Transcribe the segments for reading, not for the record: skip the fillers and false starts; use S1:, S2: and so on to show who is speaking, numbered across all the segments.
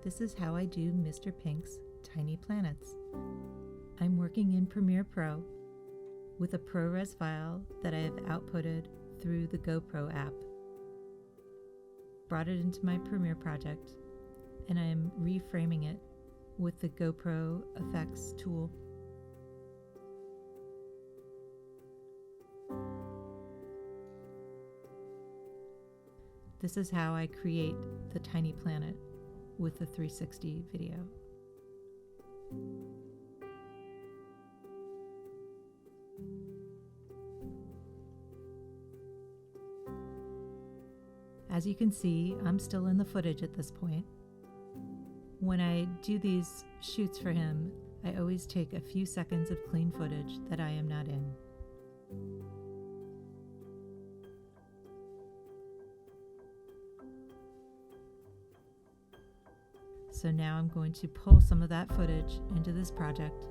S1: This is how I do Mr. Pink's Tiny Planets. I'm working in Premiere Pro with a ProRes file that I have outputted through the GoPro app. Brought it into my Premiere project, and I am reframing it with the GoPro effects tool. This is how I create the tiny planet with the 360 video. As you can see, I'm still in the footage at this point. When I do these shoots for him, I always take a few seconds of clean footage that I am not in. So now I'm going to pull some of that footage into this project,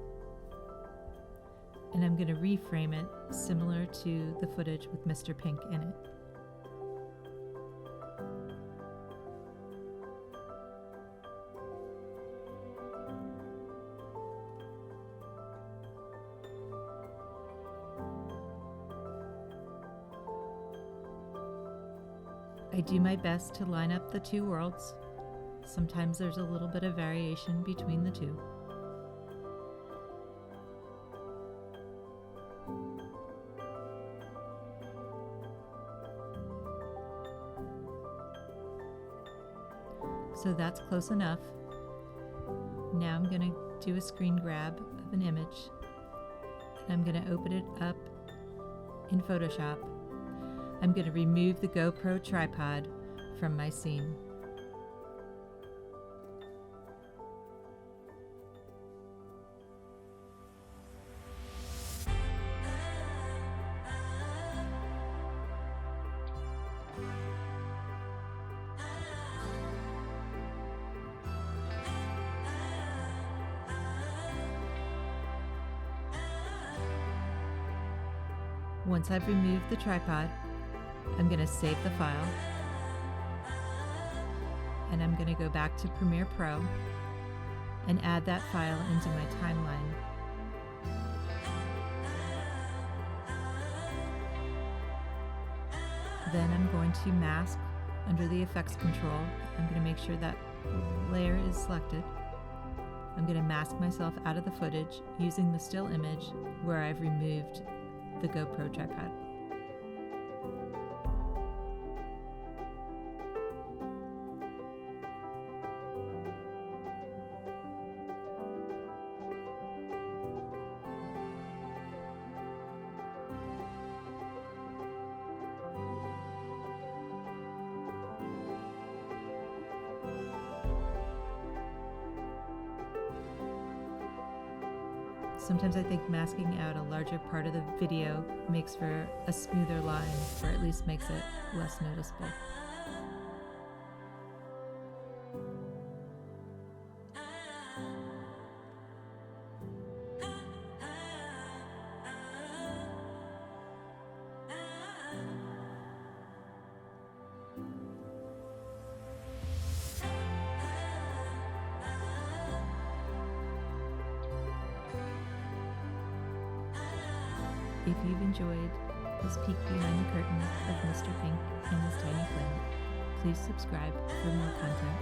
S1: and I'm going to reframe it similar to the footage with Mr. Pink in it. I do my best to line up the two worlds. Sometimes there's a little bit of variation between the two. So that's close enough. Now I'm going to do a screen grab of an image, and I'm going to open it up in Photoshop. I'm going to remove the GoPro tripod from my scene. Once I've removed the tripod, I'm going to save the file, and I'm going to go back to Premiere Pro and add that file into my timeline. Then I'm going to mask under the effects control. I'm going to make sure that layer is selected. I'm going to mask myself out of the footage using the still image where I've removed the GoPro tripod. Sometimes I think masking out a larger part of the video makes for a smoother line, or at least makes it less noticeable. If you've enjoyed this peek behind the curtain of Mr. Pink and his tiny planet, please subscribe for more content,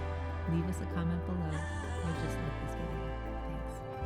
S1: leave us a comment below, or just like this